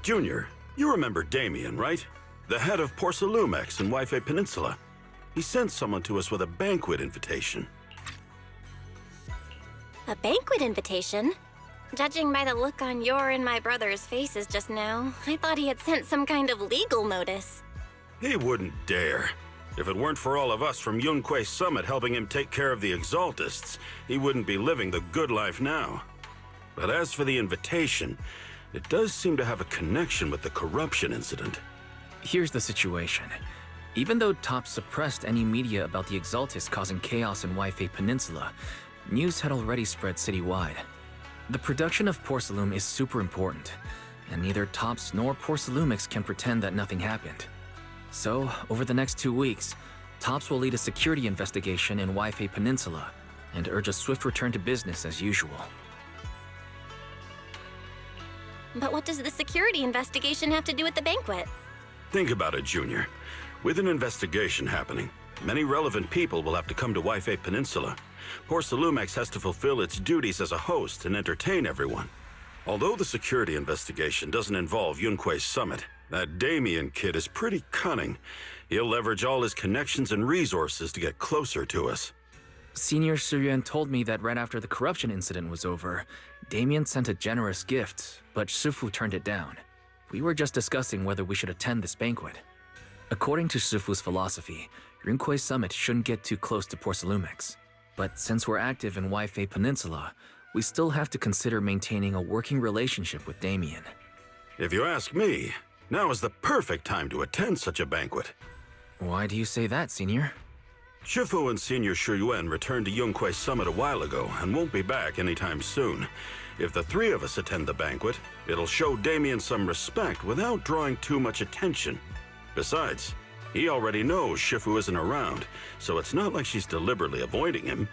Junior, you remember Damien, right? The head of Porcelumex in Wife Peninsula. He sent someone to us with a banquet invitation. A banquet invitation? Judging by the look on your and my brother's faces just now, I thought he had sent some kind of legal notice. He wouldn't dare. If it weren't for all of us from Yunque Summit helping him take care of the Exaltists, he wouldn't be living the good life now. But as for the invitation, it does seem to have a connection with the corruption incident. Here's the situation. Even though Top suppressed any media about the Exaltists causing chaos in Wife Peninsula, news had already spread citywide. The production of Porcelume is super important, and neither Tops nor Porcelumix can pretend that nothing happened. So, over the next 2 weeks, Tops will lead a security investigation in Wife Peninsula and urge a swift return to business as usual. But what does the security investigation have to do with the banquet? Think about it, Junior. With an investigation happening, many relevant people will have to come to Wife Peninsula. Porcelumex has to fulfill its duties as a host and entertain everyone. Although the security investigation doesn't involve Yunque's summit, that Damien kid is pretty cunning. He'll leverage all his connections and resources to get closer to us. Senior Suryuan told me that right after the corruption incident was over, Damien sent a generous gift, but Shifu turned it down. We were just discussing whether we should attend this banquet. According to Shifu's philosophy, Yunque's summit shouldn't get too close to Porcelumex. But since we're active in Wife Peninsula, we still have to consider maintaining a working relationship with Damien. If you ask me, now is the perfect time to attend such a banquet. Why do you say that, Senior? Shifu and Senior Shuyuan returned to Yunque's summit a while ago and won't be back anytime soon. If the three of us attend the banquet, it'll show Damien some respect without drawing too much attention. Besides, he already knows Shifu isn't around, so it's not like she's deliberately avoiding him.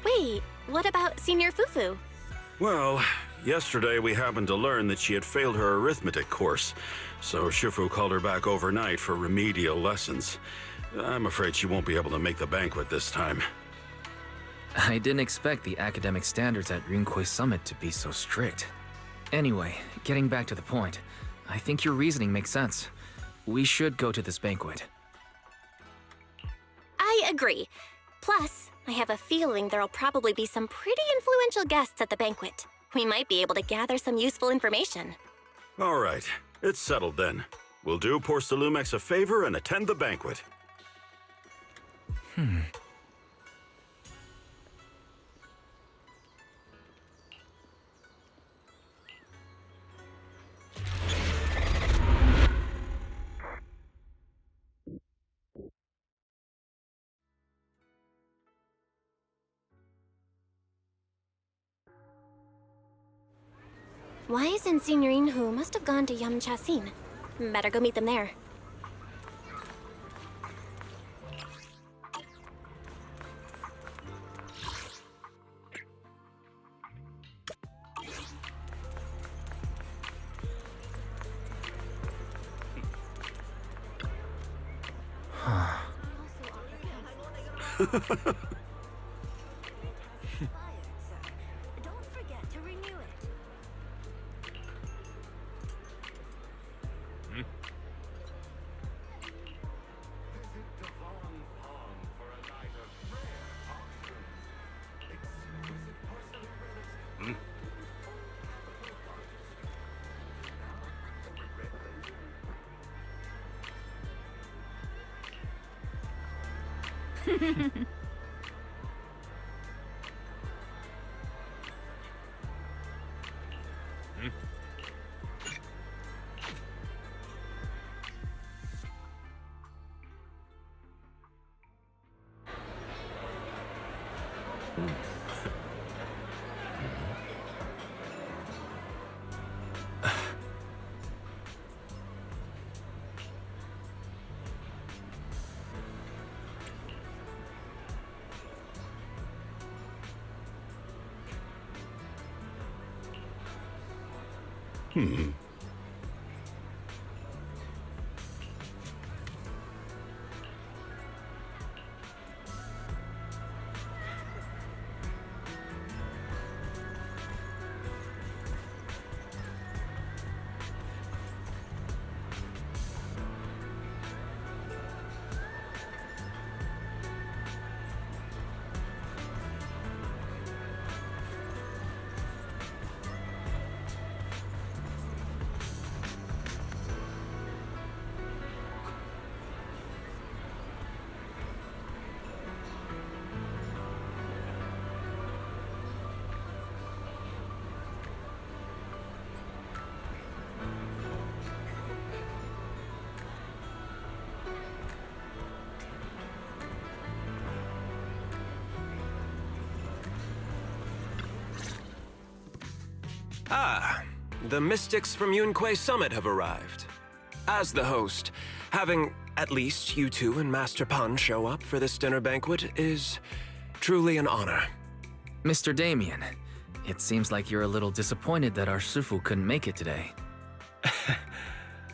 Wait, what about Senior Fufu? Well, yesterday we happened to learn that she had failed her arithmetic course, so Shifu called her back overnight for remedial lessons. I'm afraid she won't be able to make the banquet this time. I didn't expect the academic standards at Yunque Summit to be so strict. Anyway, getting back to the point, I think your reasoning makes sense. We should go to this banquet. I agree. Plus, I have a feeling there'll probably be some pretty influential guests at the banquet. We might be able to gather some useful information. All right, it's settled then. We'll do Porcelumex a favor and attend the banquet. Wise and Senior Inhu must have gone to Yamchasin. Better go meet them there. Don't forget to renew it. Ah, the mystics from Yunque Summit have arrived. As the host, having at least you two and Master Pan show up for this dinner banquet is truly an honor. Mr. Damien, it seems like you're a little disappointed that our Shifu couldn't make it today.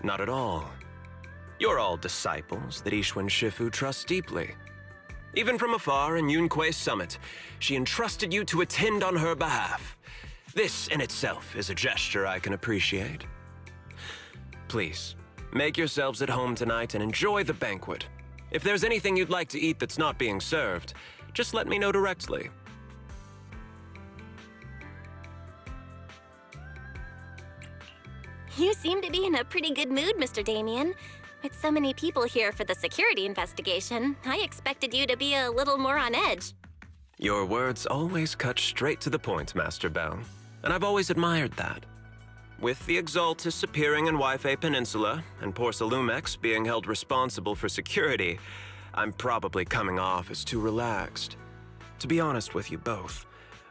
Not at all. You're all disciples that Ishwen Shifu trusts deeply. Even from afar in Yunque Summit, she entrusted you to attend on her behalf. This in itself is a gesture I can appreciate. Please, make yourselves at home tonight and enjoy the banquet. If there's anything you'd like to eat that's not being served, just let me know directly. You seem to be in a pretty good mood, Mr. Damien. With so many people here for the security investigation, I expected you to be a little more on edge. Your words always cut straight to the point, Master Bell, and I've always admired that. With the Exaltus appearing in Yifei Peninsula and Porcelumex being held responsible for security, I'm probably coming off as too relaxed. To be honest with you both,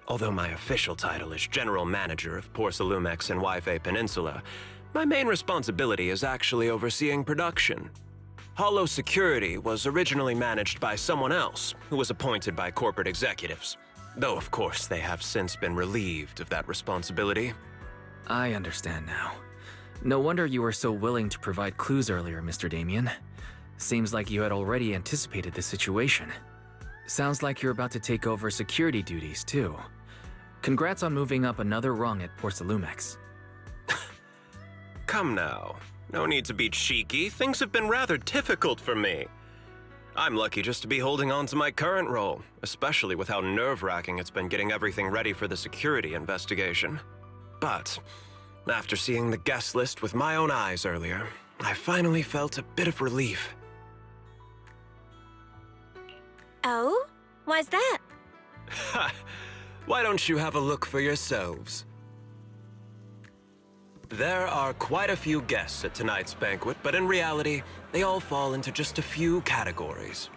although my official title is General Manager of Porcelumex and Yifei Peninsula, my main responsibility is actually overseeing production. Hollow Security was originally managed by someone else who was appointed by corporate executives, though of course they have since been relieved of that responsibility. I understand now. No wonder you were so willing to provide clues earlier, Mr. Damien. Seems like you had already anticipated the situation. Sounds like you're about to take over security duties, too. Congrats on moving up another rung at Porcelumex. Come now. No need to be cheeky. Things have been rather difficult for me. I'm lucky just to be holding on to my current role, especially with how nerve-wracking it's been getting everything ready for the security investigation. But after seeing the guest list with my own eyes earlier, I finally felt a bit of relief. Oh? Why's that? Ha! Why don't you have a look for yourselves? There are quite a few guests at tonight's banquet, but in reality, they all fall into just a few categories.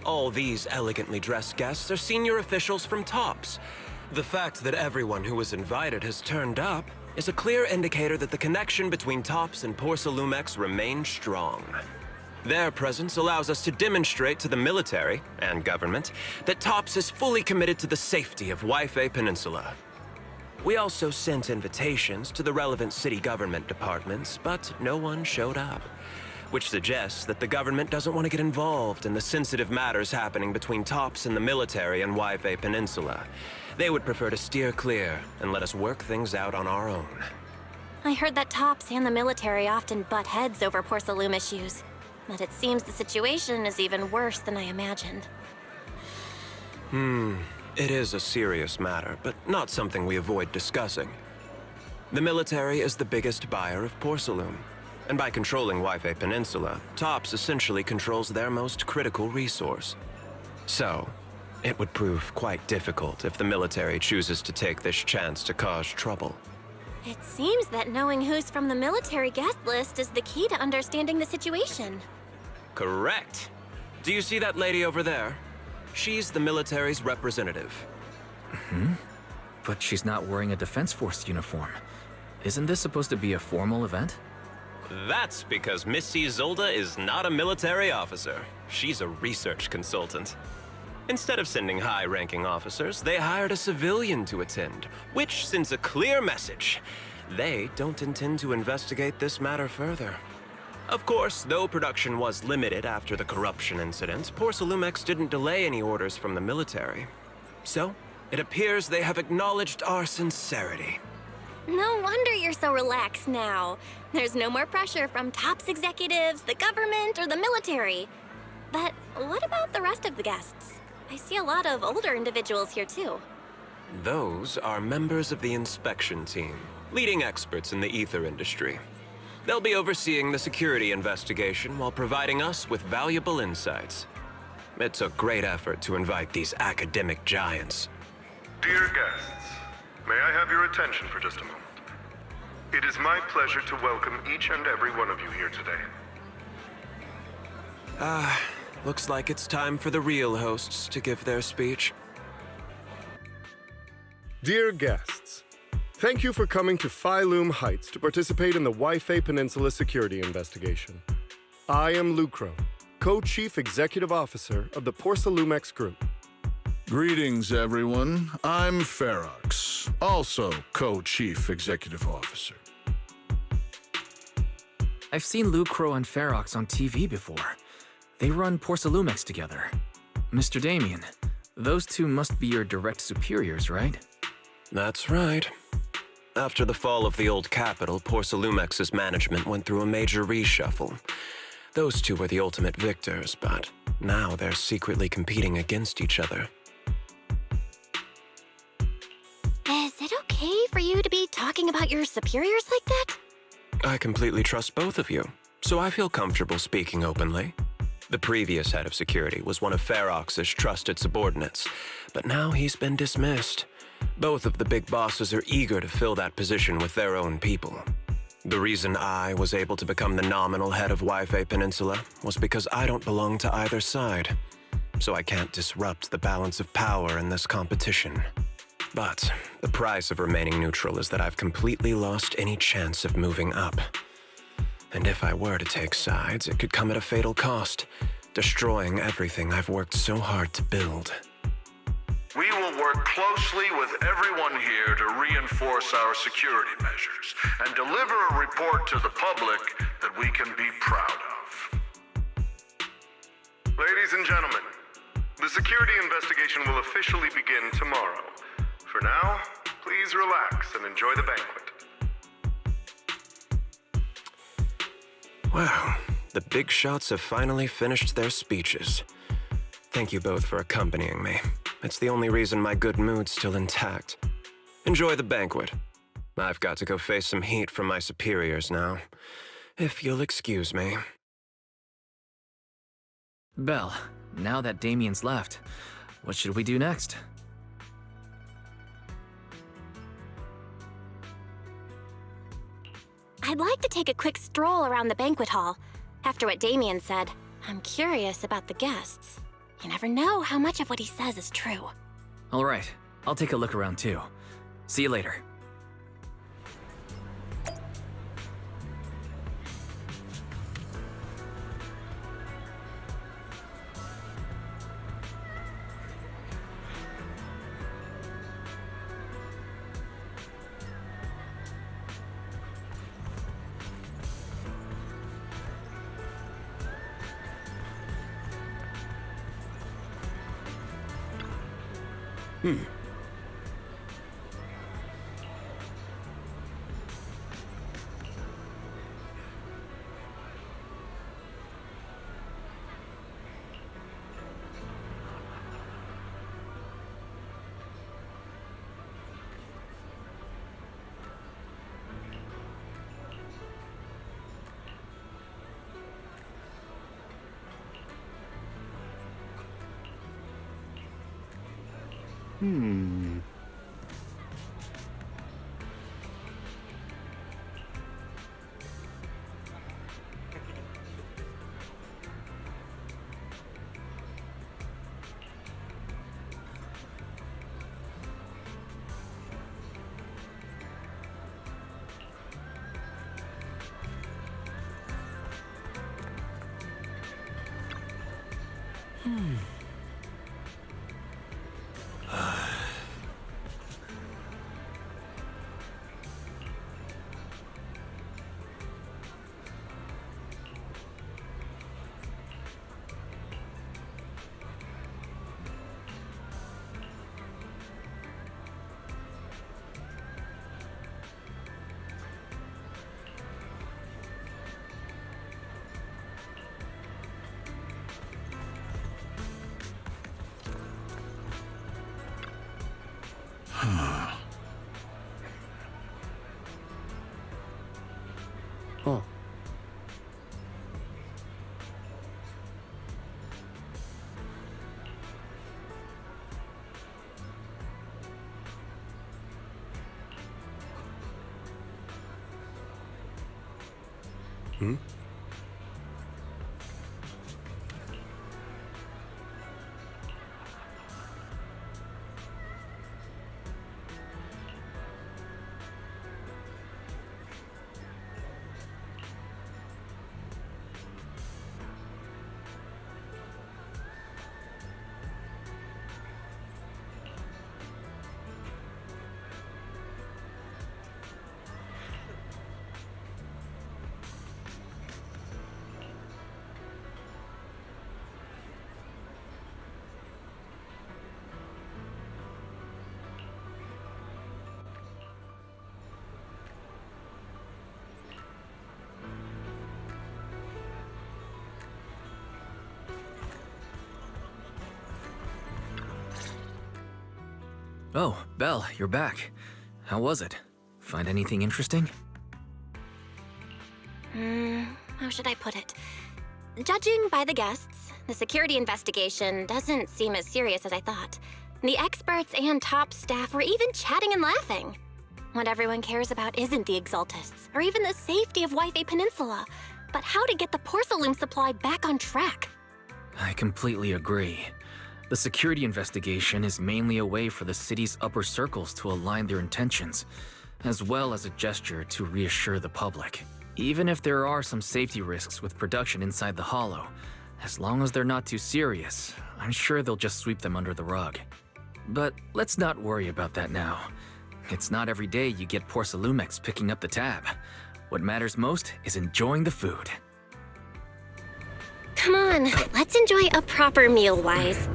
All these elegantly dressed guests are senior officials from TOPS. The fact that everyone who was invited has turned up is a clear indicator that the connection between TOPS and Porcelumex remains strong. Their presence allows us to demonstrate to the military and government that TOPS is fully committed to the safety of Yifei Peninsula. We also sent invitations to the relevant city government departments, but no one showed up, which suggests that the government doesn't want to get involved in the sensitive matters happening between TOPS and the military and Yifei Peninsula. They would prefer to steer clear and let us work things out on our own. I heard that TOPS and the military often butt heads over Porcelume issues, but it seems the situation is even worse than I imagined. It is a serious matter, but not something we avoid discussing. The military is the biggest buyer of Porcelume, and by controlling Yifei Peninsula, TOPS essentially controls their most critical resource. So, it would prove quite difficult if the military chooses to take this chance to cause trouble. It seems that knowing who's from the military guest list is the key to understanding the situation. Correct. Do you see that lady over there? She's the military's representative. But she's not wearing a Defense Force uniform. Isn't this supposed to be a formal event? That's because Missy Zolda is not a military officer. She's a research consultant. Instead of sending high-ranking officers, they hired a civilian to attend, which sends a clear message. They don't intend to investigate this matter further. Of course, though production was limited after the corruption incident, Porcelumex didn't delay any orders from the military. So, it appears they have acknowledged our sincerity. No wonder you're so relaxed now. There's no more pressure from TOPS executives, the government, or the military. But what about the rest of the guests? I see a lot of older individuals here too. Those are members of the inspection team, leading experts in the ether industry. They'll be overseeing the security investigation while providing us with valuable insights. It took great effort to invite these academic giants. Dear guests, may I have your attention for just a moment? It is my pleasure to welcome each and every one of you here today. Looks like it's time for the real hosts to give their speech. Dear guests, Thank you for coming to Phyloom Heights to participate in the Waifei Peninsula security investigation. I am Lucro, Co-Chief Executive Officer of the Porsalumex Group. Greetings, everyone. I'm Ferox, also Co-Chief Executive Officer. I've seen Lucro and Ferox on TV before. They run Porsalumex together. Mr. Damien, those two must be your direct superiors, right? That's right. After the fall of the old capital, Porsalumex's management went through a major reshuffle. Those two were the ultimate victors, but now they're secretly competing against each other. Is it okay for you to be talking about your superiors like that? I completely trust both of you, so I feel comfortable speaking openly. The previous head of security was one of Ferox's trusted subordinates, but now he's been dismissed. Both of the big bosses are eager to fill that position with their own people. The reason I was able to become the nominal head of Waifei Peninsula was because I don't belong to either side, so I can't disrupt the balance of power in this competition. But the price of remaining neutral is that I've completely lost any chance of moving up. And if I were to take sides, it could come at a fatal cost, destroying everything I've worked so hard to build. We will work closely with everyone here to reinforce our security measures and deliver a report to the public that we can be proud of. Ladies and gentlemen, the security investigation will officially begin tomorrow. For now, please relax and enjoy the banquet. Wow, the big shots have finally finished their speeches. Thank you both for accompanying me. It's the only reason my good mood's still intact. Enjoy the banquet. I've got to go face some heat from my superiors now. If you'll excuse me. Belle, now that Damien's left, what should we do next? I'd like to take a quick stroll around the banquet hall. After what Damien said, I'm curious about the guests. You never know how much of what he says is true. All right, I'll take a look around too. See you later. Oh, Belle, you're back. How was it? Find anything interesting? How should I put it? Judging by the guests, the security investigation doesn't seem as serious as I thought. The experts and top staff were even chatting and laughing. What everyone cares about isn't the Exaltists, or even the safety of Wi-Fi Peninsula, but how to get the porcelain supply back on track. I completely agree. The security investigation is mainly a way for the city's upper circles to align their intentions, as well as a gesture to reassure the public. Even if there are some safety risks with production inside the Hollow, as long as they're not too serious, I'm sure they'll just sweep them under the rug. But let's not worry about that now. It's not every day you get Porcelumex picking up the tab. What matters most is enjoying the food. Come on, let's enjoy a proper meal, Wise.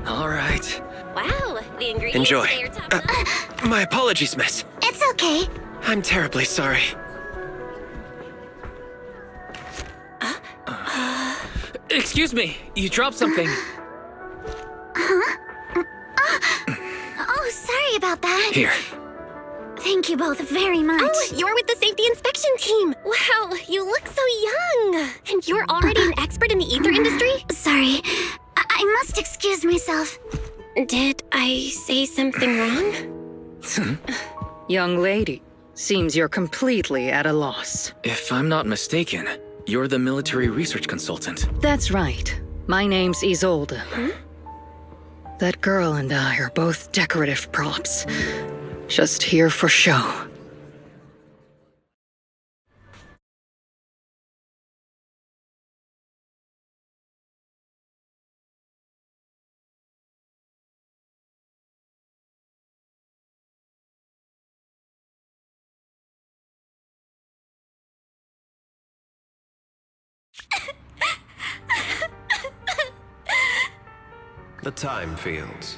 All right. Wow, the ingredients Enjoy. today are top-notch. My apologies, miss. It's okay. I'm terribly sorry. Excuse me, you dropped something. Oh, sorry about that. Here. Thank you both very much. Oh, you're with the safety inspection team. Wow, you look so young. And you're already an expert in the ether industry? Sorry. I must excuse myself. Did I say something wrong? Young lady, seems you're completely at a loss. If I'm not mistaken, you're the military research consultant. That's right. My name's Isolde. That girl and I are both decorative props. Just here for show. The time fields.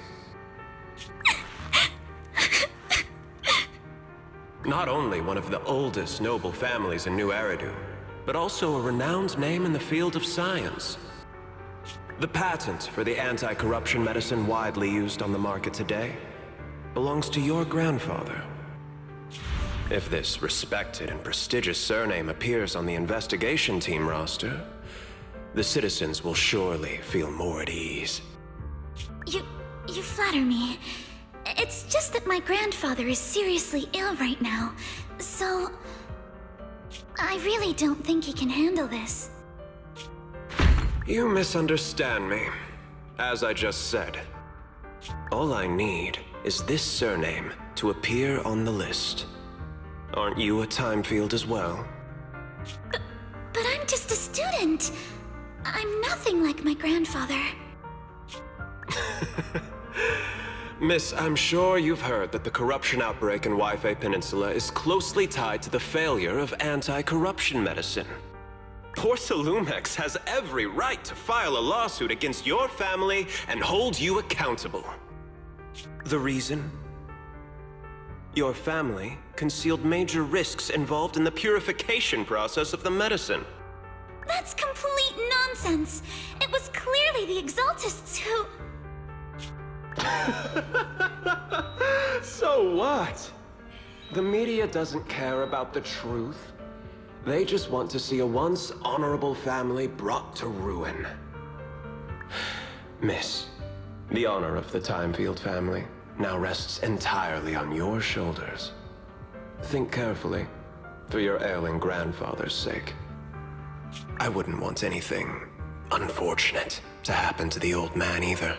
Not only one of the oldest noble families in New Eridu, but also a renowned name in the field of science. The patent for the anti-corruption medicine widely used on the market today belongs to your grandfather. If this respected and prestigious surname appears on the investigation team roster, the citizens will surely feel more at ease. You flatter me. It's just that my grandfather is seriously ill right now, so I really don't think he can handle this. You misunderstand me. As I just said, all I need is this surname to appear on the list. Aren't you a time field as well? But I'm just a student. I'm nothing like my grandfather. Miss, I'm sure you've heard that the corruption outbreak in Wi-Fi Peninsula is closely tied to the failure of anti-corruption medicine. Porcelumex has every right to file a lawsuit against your family and hold you accountable. The reason? Your family concealed major risks involved in the purification process of the medicine. That's complete nonsense. It was clearly the Exaltists who... So what? The media doesn't care about the truth. They just want to see a once honorable family brought to ruin. Miss, the honor of the Timefield family now rests entirely on your shoulders. Think carefully, for your ailing grandfather's sake. I wouldn't want anything unfortunate to happen to the old man either.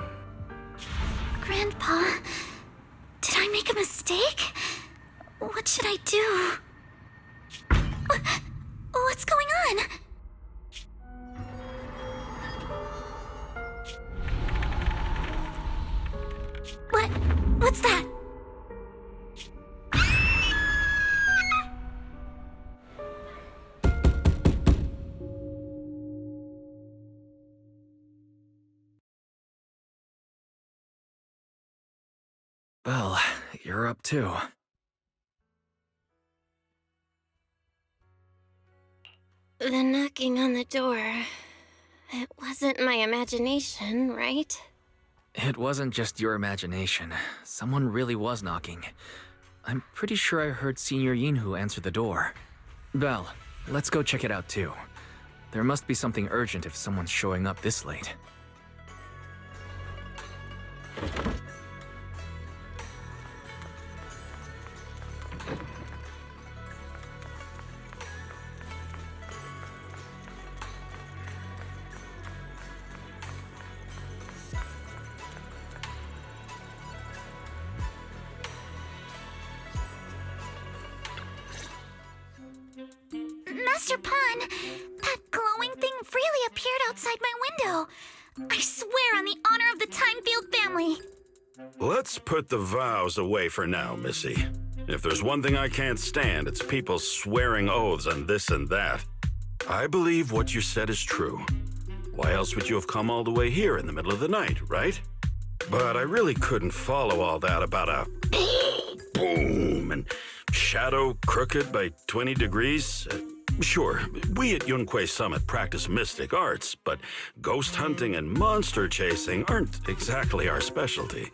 Grandpa, did I make a mistake? What should I do? What's going on? What's that? Well, you're up too. The knocking on the door. It wasn't my imagination, right? It wasn't just your imagination. Someone really was knocking. I'm pretty sure I heard Senior Yinhu answer the door. Belle, let's go check it out too. There must be something urgent if someone's showing up this late. Master Pawn, that glowing thing really appeared outside my window. I swear on the honor of the Timefield family. Let's put the vows away for now, Missy. If there's one thing I can't stand, it's people swearing oaths on this and that. I believe what you said is true. Why else would you have come all the way here in the middle of the night, right? But I really couldn't follow all that about a boom and shadow crooked by 20 degrees. Sure, we at Yunquei Summit practice mystic arts, but ghost hunting and monster chasing aren't exactly our specialty.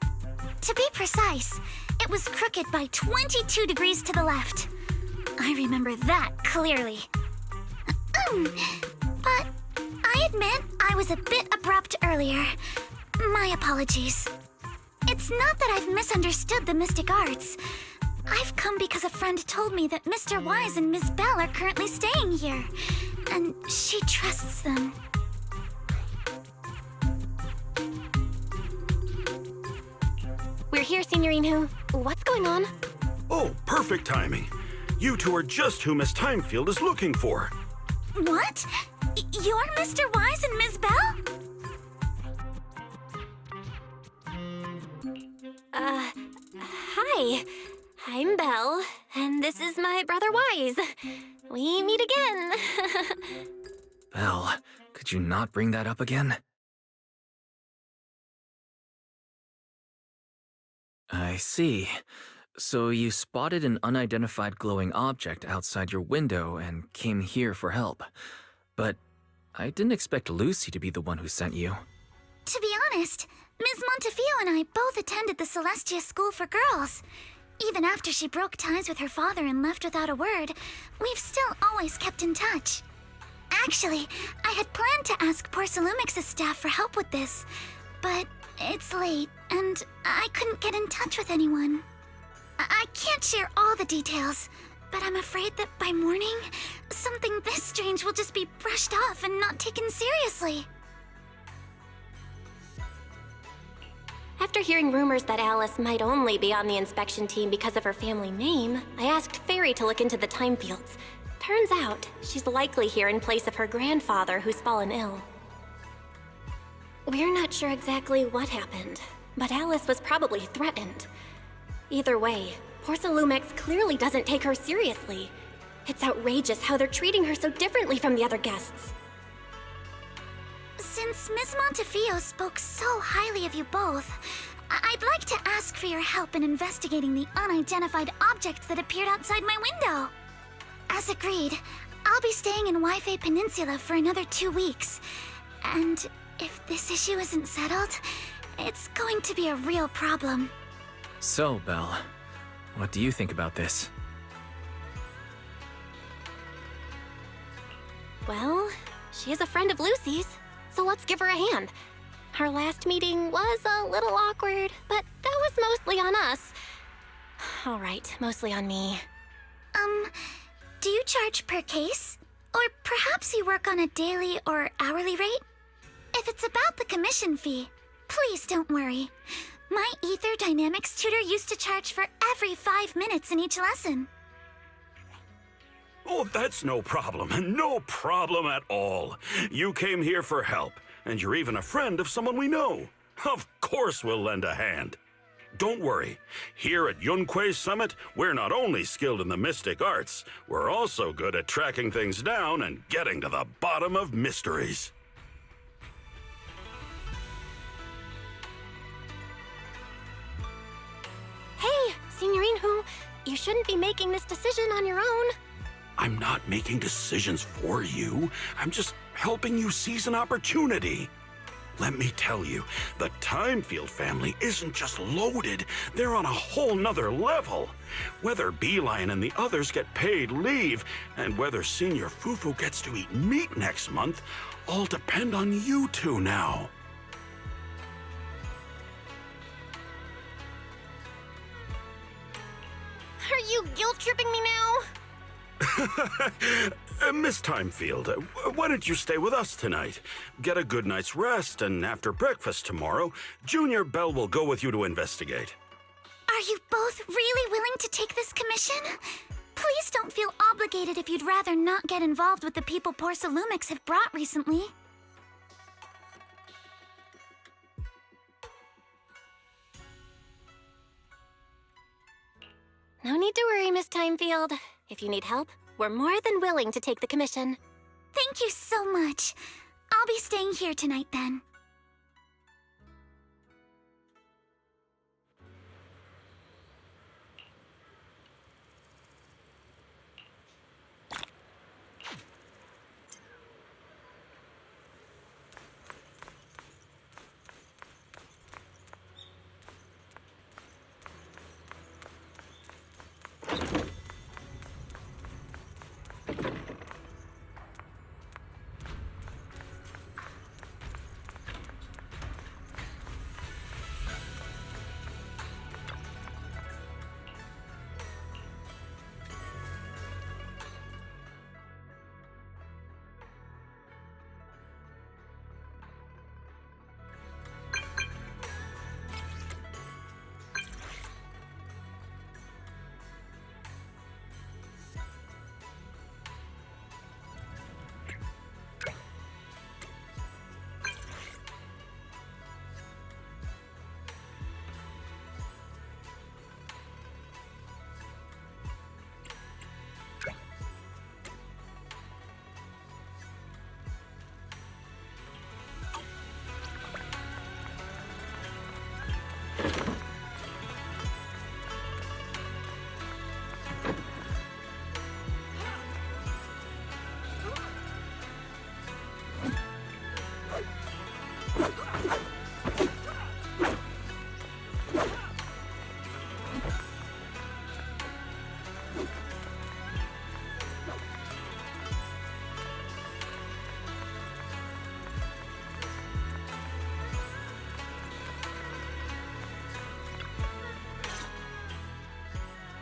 To be precise, it was crooked by 22 degrees to the left. I remember that clearly. But I admit I was a bit abrupt earlier. My apologies. It's not that I've misunderstood the mystic arts. I've come because a friend told me that Mr. Wise and Miss Bell are currently staying here, and she trusts them. We're here, Senior Yinhu. What's going on? Oh, perfect timing. You two are just who Miss Timefield is looking for. What? You're Mr. Wise and Miss Bell? Hi. I'm Belle, and this is my brother Wise. We meet again. Belle, could you not bring that up again? I see. So you spotted an unidentified glowing object outside your window and came here for help. But I didn't expect Lucy to be the one who sent you. To be honest, Ms. Montefiore and I both attended the Celestia School for Girls. Even after she broke ties with her father and left without a word, we've still always kept in touch. Actually, I had planned to ask Porcelumix's staff for help with this, but it's late, and I couldn't get in touch with anyone. I can't share all the details, but I'm afraid that by morning, something this strange will just be brushed off and not taken seriously. After hearing rumors that Alice might only be on the inspection team because of her family name, I asked Fairy to look into the Timefields. Turns out, she's likely here in place of her grandfather who's fallen ill. We're not sure exactly what happened, but Alice was probably threatened. Either way, Porcelumex clearly doesn't take her seriously. It's outrageous how they're treating her so differently from the other guests. Since Ms. Montefiore spoke so highly of you both, I'd like to ask for your help in investigating the unidentified object that appeared outside my window. As agreed, I'll be staying in Waifei Peninsula for another 2 weeks. And if this issue isn't settled, it's going to be a real problem. So, Belle, what do you think about this? Well, she is a friend of Lucy's, so let's give her a hand. Our last meeting was a little awkward, but that was mostly on us. All right, mostly on me. Do you charge per case? Or perhaps you work on a daily or hourly rate? If it's about the commission fee, please don't worry. My Ether Dynamics tutor used to charge for every 5 minutes in each lesson. Oh, that's no problem. No problem at all. You came here for help, and you're even a friend of someone we know. Of course we'll lend a hand. Don't worry. Here at Yunquei Summit, we're not only skilled in the mystic arts, we're also good at tracking things down and getting to the bottom of mysteries. Hey, Senior Yinhu, you shouldn't be making this decision on your own. I'm not making decisions for you. I'm just helping you seize an opportunity. Let me tell you, the Timefield family isn't just loaded, they're on a whole nother level. Whether Beeline and the others get paid leave, and whether Senior Fufu gets to eat meat next month, all depend on you two now. Are you guilt-tripping me now? Miss Timefield, why don't you stay with us tonight? Get a good night's rest, and after breakfast tomorrow, Junior Bell will go with you to investigate. Are you both really willing to take this commission? Please don't feel obligated if you'd rather not get involved with the people Porsalumix have brought recently. No need to worry, Miss Timefield. If you need help, we're more than willing to take the commission. Thank you so much. I'll be staying here tonight then.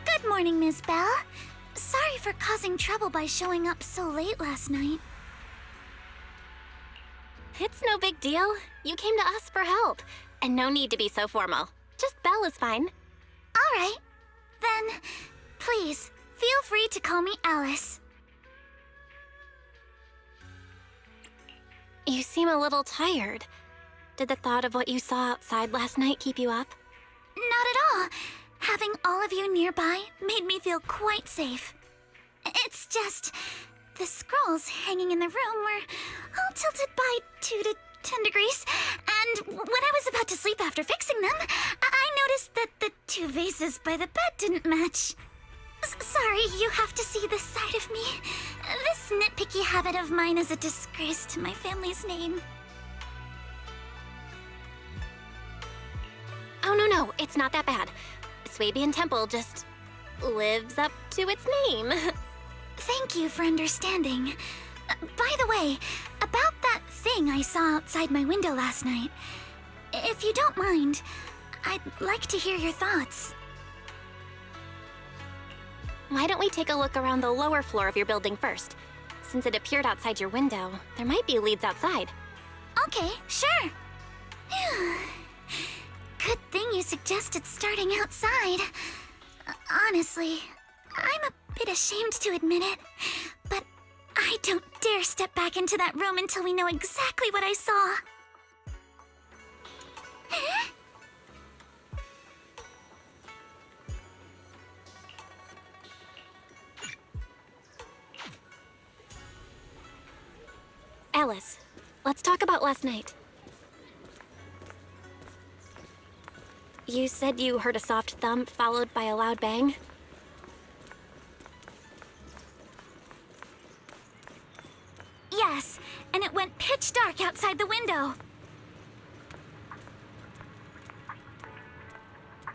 Good morning, Ms. Bell. Sorry for causing trouble by showing up so late last night. It's no big deal. You came to us for help. And no need to be so formal. Just Belle is fine. All right. Then, please, feel free to call me Alice. You seem a little tired. Did the thought of what you saw outside last night keep you up? Not at all. Having all of you nearby made me feel quite safe. It's just, the scrolls hanging in the room were all tilted by 2 to 10 degrees, and when I was about to sleep after fixing them, I noticed that the 2 vases by the bed didn't match. Sorry, you have to see this side of me. This nitpicky habit of mine is a disgrace to my family's name. Oh, no, it's not that bad. Swabian Temple just lives up to its name. Thank you for understanding. By the way, about that thing I saw outside my window last night, if you don't mind, I'd like to hear your thoughts. Why don't we take a look around the lower floor of your building first? Since it appeared outside your window, there might be leads outside. Okay, sure. Good thing you suggested starting outside. Honestly, I'm a bit ashamed to admit it, but I don't dare step back into that room until we know exactly what I saw. Alice, let's talk about last night. You said you heard a soft thump followed by a loud bang? Yes, and it went pitch dark outside the window.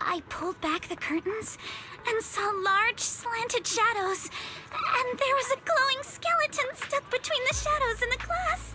I pulled back the curtains and saw large slanted shadows, and there was a glowing skeleton stuck between the shadows in the class.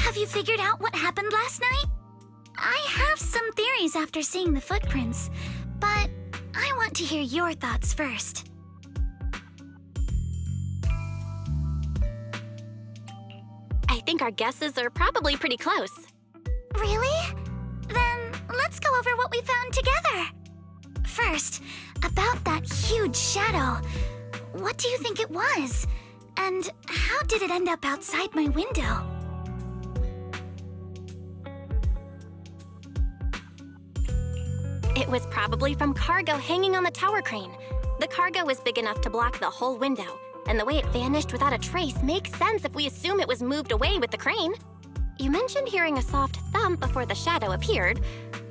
Have you figured out what happened last night? I have some theories after seeing the footprints, but I want to hear your thoughts first. I think our guesses are probably pretty close. Really? Then let's go over what we found together. First, about that huge shadow. What do you think it was? And how did it end up outside my window? It was probably from cargo hanging on the tower crane. The cargo was big enough to block the whole window, and the way it vanished without a trace makes sense if we assume it was moved away with the crane. You mentioned hearing a soft thump before the shadow appeared.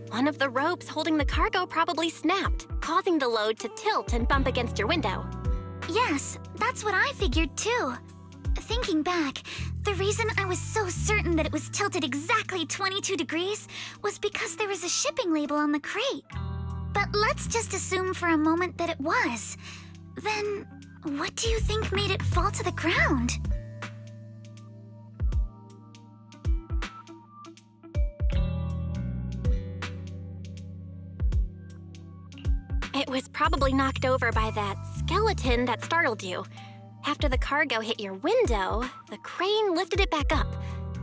One of the ropes holding the cargo probably snapped, causing the load to tilt and bump against your window. Yes, that's what I figured too. Thinking back, the reason I was so certain that it was tilted exactly 22 degrees was because there was a shipping label on the crate. But let's just assume for a moment that it was. Then, what do you think made it fall to the ground? It was probably knocked over by that skeleton that startled you. After the cargo hit your window, the crane lifted it back up.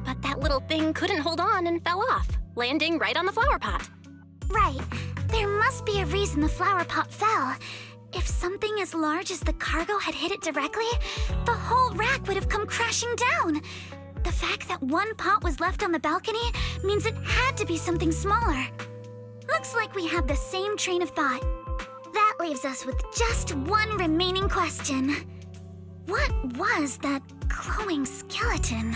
But that little thing couldn't hold on and fell off, landing right on the flower pot. Right. There must be a reason the flower pot fell. If something as large as the cargo had hit it directly, the whole rack would have come crashing down. The fact that one pot was left on the balcony means it had to be something smaller. Looks like we have the same train of thought. That leaves us with just one remaining question. What was that glowing skeleton?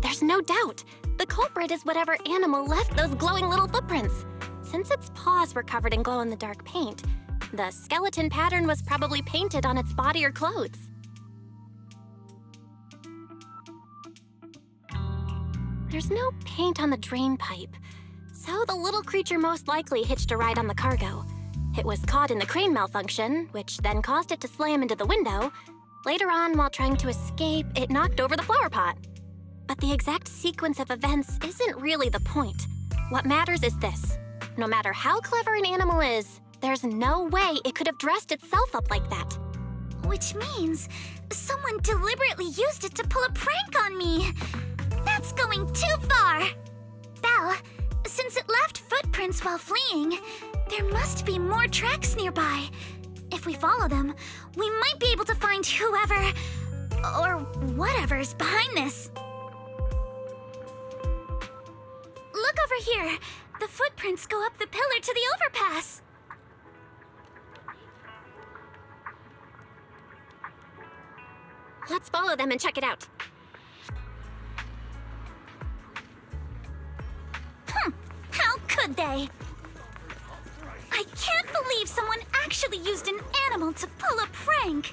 There's no doubt. The culprit is whatever animal left those glowing little footprints. Since its paws were covered in glow-in-the-dark paint, the skeleton pattern was probably painted on its body or clothes. There's no paint on the drain pipe, so the little creature most likely hitched a ride on the cargo. It was caught in the crane malfunction, which then caused it to slam into the window. Later on, while trying to escape, it knocked over the flower pot. But the exact sequence of events isn't really the point. What matters is this. No matter how clever an animal is, there's no way it could have dressed itself up like that. Which means someone deliberately used it to pull a prank on me. That's going too far. Belle, since it left footprints while fleeing, there must be more tracks nearby. If we follow them, we might be able to find whoever or whatever's behind this. Look over here. The footprints go up the pillar to the overpass. Let's follow them and check it out. How could they? I can't believe someone actually used an animal to pull a prank.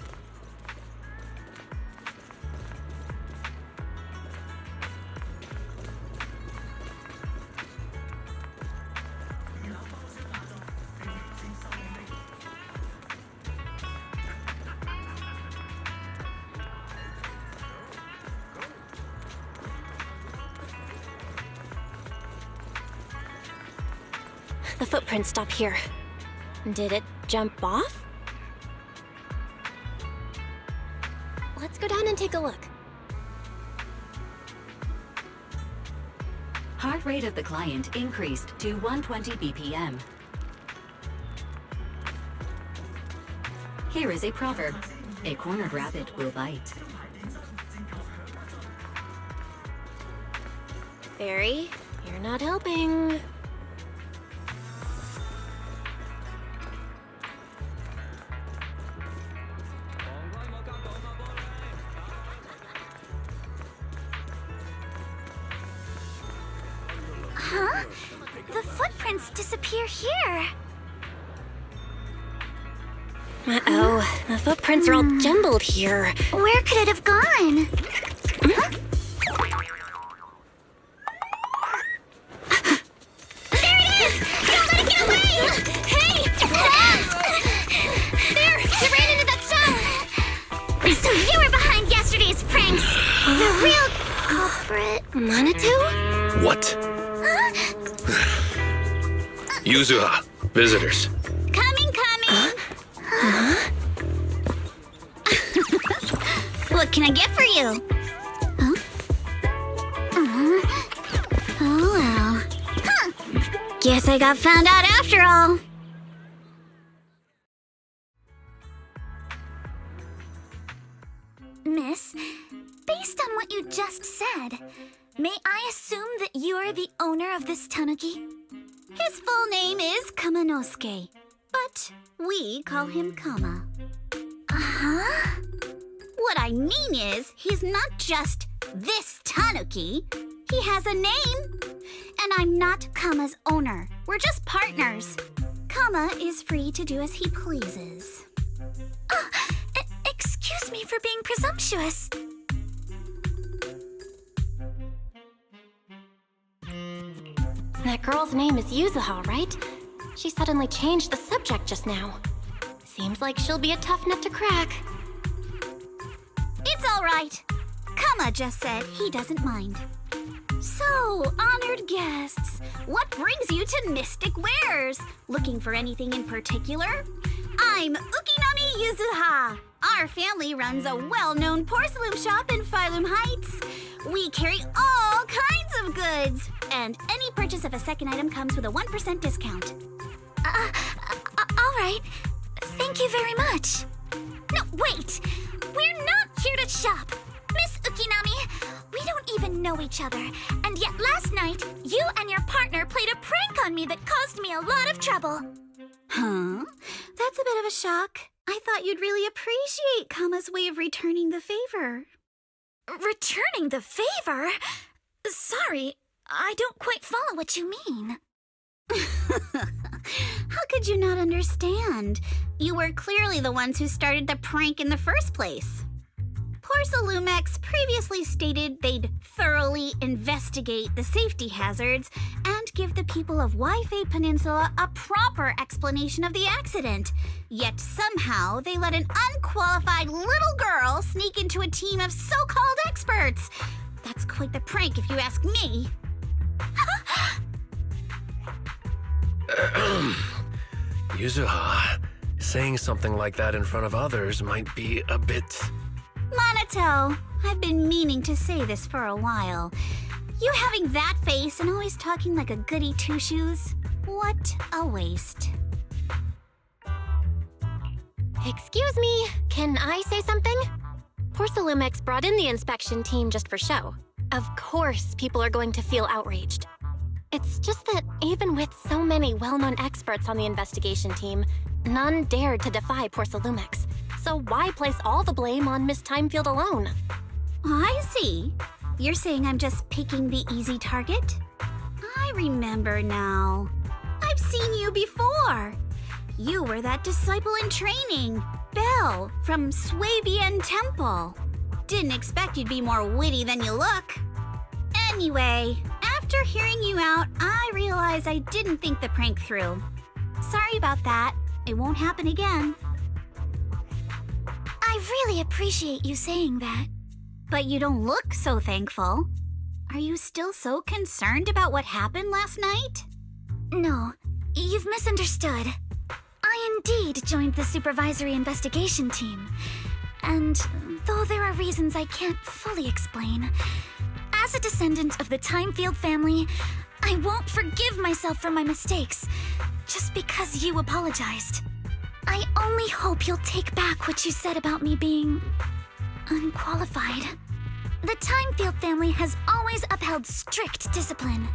The footprints stop here. Did it jump off? Let's go down and take a look. Heart rate of the client increased to 120 BPM. Here is a proverb. A cornered rabbit will bite. Fairy, you're not helping. Huh? The footprints disappear here. Uh-oh, the footprints are all jumbled here. Where could it have gone? Huh? There it is! Don't let it get away! Hey! There! It ran into that shell! So you were behind yesterday's pranks! The real culprit. Manitou? What? Yuzuha, visitors. Coming! What can I get for you? Huh? Oh well. Huh. Guess I got found out after all. Miss, based on what you just said, may I assume that you are the owner of this tanuki? His full name is Kamanosuke, but we call him Kama. Uh-huh. What I mean is, he's not just this tanuki. He has a name. And I'm not Kama's owner. We're just partners. Kama is free to do as he pleases. Excuse me for being presumptuous. That girl's name is Yuzuha, right? She suddenly changed the subject just now. Seems like she'll be a tough nut to crack. It's all right. Kama just said he doesn't mind. So, honored guests, what brings you to Mystic Wares? Looking for anything in particular? I'm Ukinami Yuzuha. Our family runs a well-known porcelain shop in Phylum Heights. We carry all kinds of goods, and any purchase of a second item comes with a 1% discount. All right. Thank you very much. No, wait! We're not here to shop! Miss Ukinami, we don't even know each other, and yet last night, you and your partner played a prank on me that caused me a lot of trouble. Huh? That's a bit of a shock. I thought you'd really appreciate Kama's way of returning the favor. Returning the favor? Sorry, I don't quite follow what you mean. How could you not understand? You were clearly the ones who started the prank in the first place. Porcelumex previously stated they'd thoroughly investigate the safety hazards and give the people of Waifei Peninsula a proper explanation of the accident. Yet somehow they let an unqualified little girl sneak into a team of so-called experts. That's quite the prank if you ask me. Yuzuha, saying something like that in front of others might be a bit... Monato, I've been meaning to say this for a while. You having that face and always talking like a goody two-shoes? What a waste. Excuse me, can I say something? Porcelumex brought in the inspection team just for show. Of course, people are going to feel outraged. It's just that even with so many well-known experts on the investigation team, none dared to defy Porcelumex. So why place all the blame on Miss Timefield alone? I see. You're saying I'm just picking the easy target? I remember now. I've seen you before. You were that disciple in training, Belle, from Swabian Temple. Didn't expect you'd be more witty than you look. Anyway, after hearing you out, I realized I didn't think the prank through. Sorry about that. It won't happen again. I really appreciate you saying that. But you don't look so thankful. Are you still so concerned about what happened last night? No, you've misunderstood. I indeed joined the supervisory investigation team. And though there are reasons I can't fully explain, as a descendant of the Timefield family, I won't forgive myself for my mistakes just because you apologized. I only hope you'll take back what you said about me being unqualified. The Timefield family has always upheld strict discipline.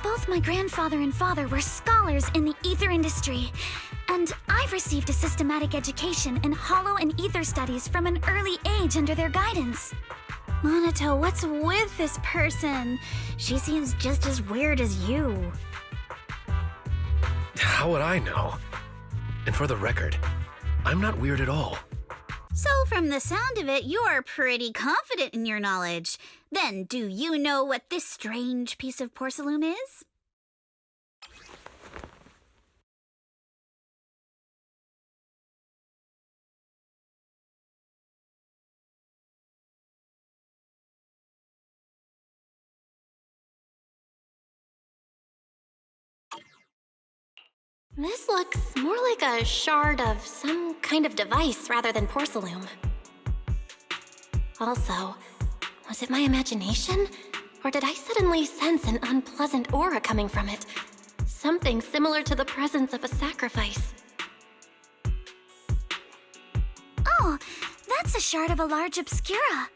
Both my grandfather and father were scholars in the ether industry, and I've received a systematic education in hollow and ether studies from an early age under their guidance. Monato, what's with this person? She seems just as weird as you. How would I know? And for the record, I'm not weird at all. So from the sound of it, you're pretty confident in your knowledge. Then do you know what this strange piece of porcelain is? This looks more like a shard of some kind of device rather than porcelain. Also, was it my imagination? Or did I suddenly sense an unpleasant aura coming from it? Something similar to the presence of a sacrifice. Oh, that's a shard of a large obscura.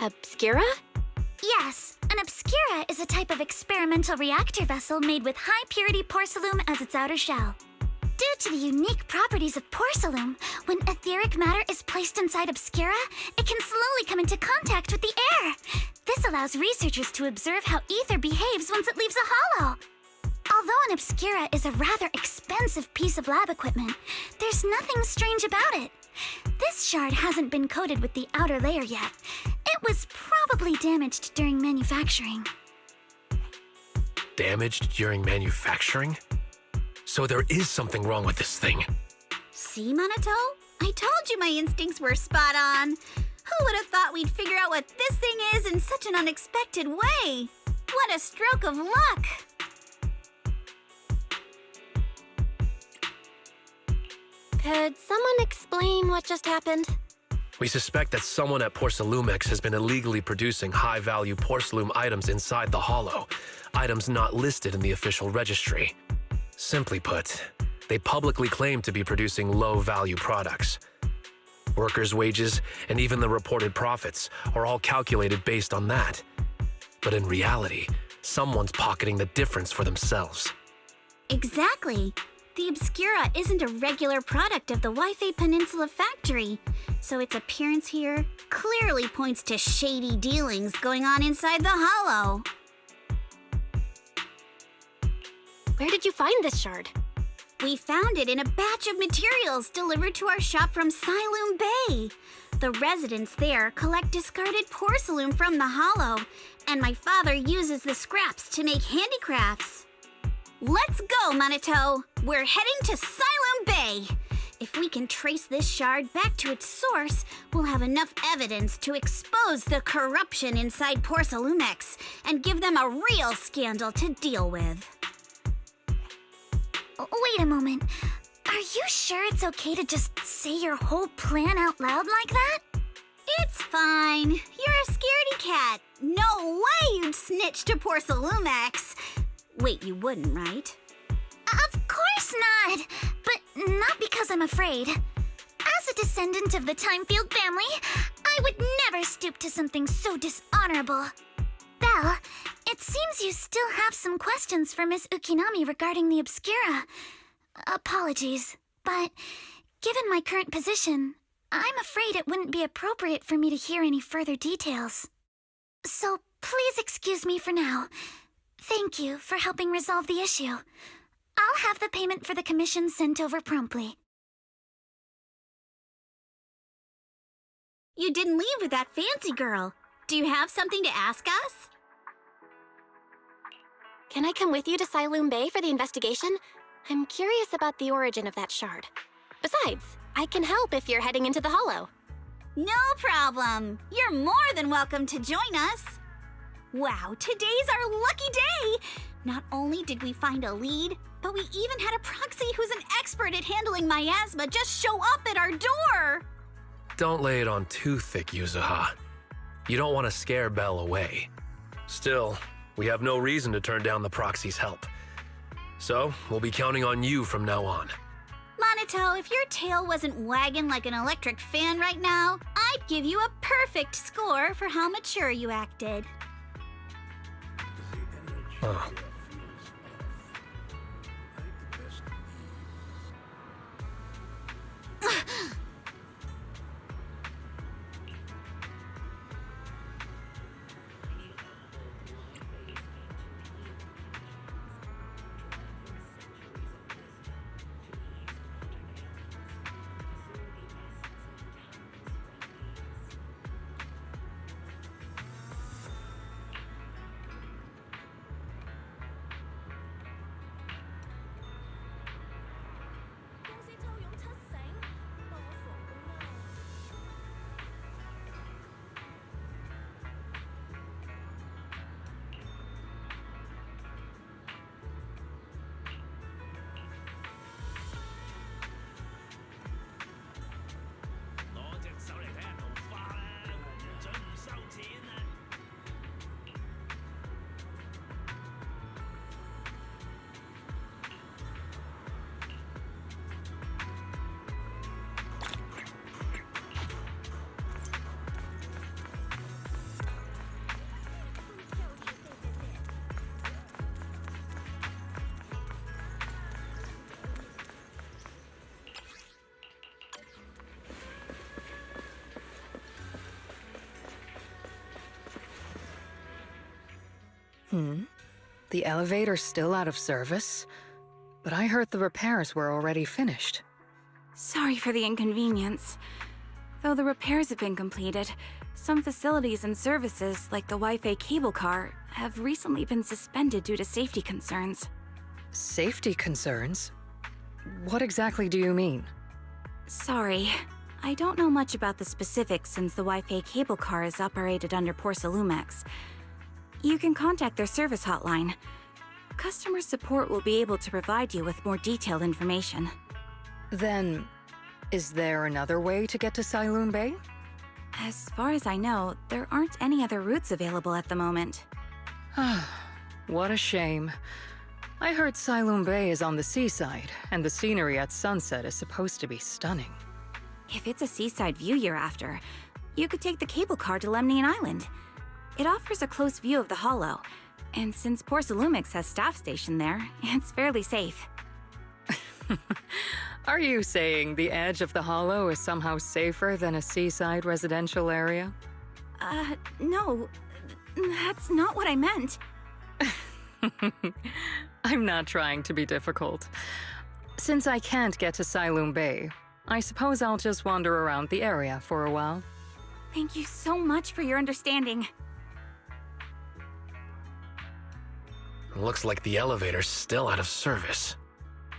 Obscura? Yes, an obscura is a type of experimental reactor vessel made with high-purity porcelain as its outer shell. Due to the unique properties of porcelain, when etheric matter is placed inside obscura, it can slowly come into contact with the air. This allows researchers to observe how ether behaves once it leaves a hollow. Although an obscura is a rather expensive piece of lab equipment, there's nothing strange about it. This shard hasn't been coated with the outer layer yet. It was probably damaged during manufacturing. Damaged during manufacturing? So there is something wrong with this thing. See, Monato? I told you my instincts were spot on. Who Who would have thought we'd figure out what this thing is in such an unexpected way? What a stroke of luck! Could someone explain what just happened? We suspect that someone at Porcelumex has been illegally producing high-value Porcelume items inside the Hollow, items not listed in the official registry. Simply put, they publicly claim to be producing low-value products. Workers' wages and even the reported profits are all calculated based on that. But in reality, someone's pocketing the difference for themselves. Exactly. The Obscura isn't a regular product of the Wi-Fi Peninsula factory, so its appearance here clearly points to shady dealings going on inside the Hollow. Where did you find this shard? We found it in a batch of materials delivered to our shop from Siloom Bay. The residents there collect discarded porcelain from the Hollow, and my father uses the scraps to make handicrafts. Let's go, Manito! We're heading to Siloom Bay! If we can trace this shard back to its source, we'll have enough evidence to expose the corruption inside Porcelumex and give them a real scandal to deal with. Wait a moment. Are you sure it's okay to just say your whole plan out loud like that? It's fine. You're a scaredy cat. No way you'd snitch to Porcelumex. Wait, you wouldn't, right? Of course not! But not because I'm afraid. As a descendant of the Timefield family, I would never stoop to something so dishonorable. Belle, it seems you still have some questions for Miss Ukinami regarding the Obscura. Apologies, but given my current position, I'm afraid it wouldn't be appropriate for me to hear any further details. So please excuse me for now. Thank you for helping resolve the issue. I'll have the payment for the commission sent over promptly. You didn't leave with that fancy girl. Do you have something to ask us? Can I come with you to Siloom Bay for the investigation? I'm curious about the origin of that shard. Besides, I can help if you're heading into the Hollow. No problem. You're more than welcome to join us. Wow, today's our lucky day! Not only did we find a lead, but we even had a proxy who's an expert at handling miasma just show up at our door! Don't lay it on too thick, Yuzuha. You don't want to scare Belle away. Still, we have no reason to turn down the proxy's help. So, we'll be counting on you from now on. Manito, if your tail wasn't wagging like an electric fan right now, I'd give you a perfect score for how mature you acted. Oh. The elevator's still out of service? But I heard the repairs were already finished. Sorry for the inconvenience. Though the repairs have been completed, some facilities and services, like the Wi-Fi cable car, have recently been suspended due to safety concerns. Safety concerns? What exactly do you mean? Sorry. I don't know much about the specifics since the Wi-Fi cable car is operated under Porsalumex. You can contact their service hotline. Customer support will be able to provide you with more detailed information. Then, is there another way to get to Siloon Bay? As far as I know, there aren't any other routes available at the moment. What a shame. I heard Siloon Bay is on the seaside, and the scenery at sunset is supposed to be stunning. If it's a seaside view you're after, you could take the cable car to Lemnian Island. It offers a close view of the Hollow, and since Porsalumex has staff stationed there, it's fairly safe. Are you saying the edge of the Hollow is somehow safer than a seaside residential area? No. That's not what I meant. I'm not trying to be difficult. Since I can't get to Siloon Bay, I suppose I'll just wander around the area for a while. Thank you so much for your understanding. Looks like the elevator's still out of service.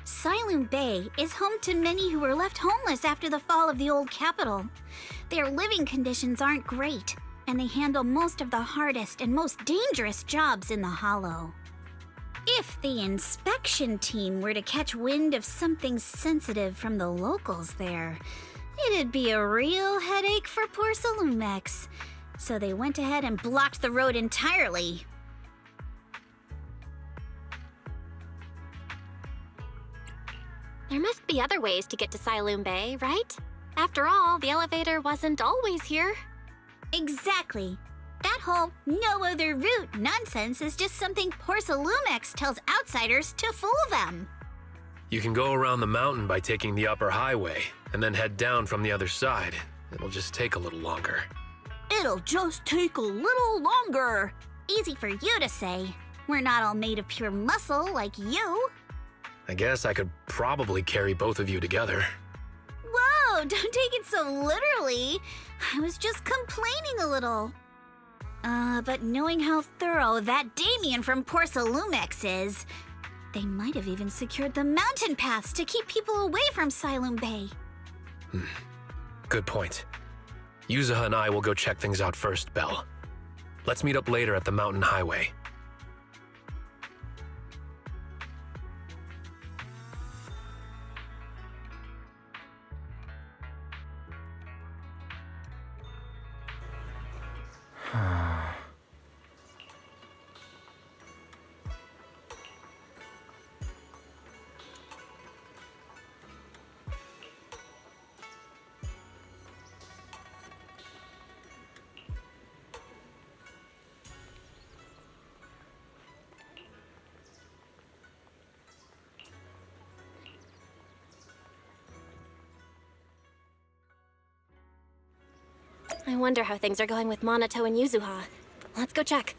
Siloon Bay is home to many who were left homeless after the fall of the old capital. Their living conditions aren't great, and they handle most of the hardest and most dangerous jobs in the Hollow. If the inspection team were to catch wind of something sensitive from the locals there, it'd be a real headache for Porsalumex. So they went ahead and blocked the road entirely. There must be other ways to get to Siloon Bay, right? After all, the elevator wasn't always here. Exactly. That whole no other route nonsense is just something Porsalumex tells outsiders to fool them. You can go around the mountain by taking the upper highway, and then head down from the other side. It'll just take a little longer. It'll just take a little longer. Easy for you to say. We're not all made of pure muscle like you. I guess I could probably carry both of you together. Whoa, don't take it so literally. I was just complaining a little. But knowing how thorough that Damien from Porsalumex is, they might have even secured the mountain paths to keep people away from Siloon Bay. Good point. Yuzuha and I will go check things out first, Belle. Let's meet up later at the mountain highway. I wonder how things are going with Monato and Yuzuha. Let's go check.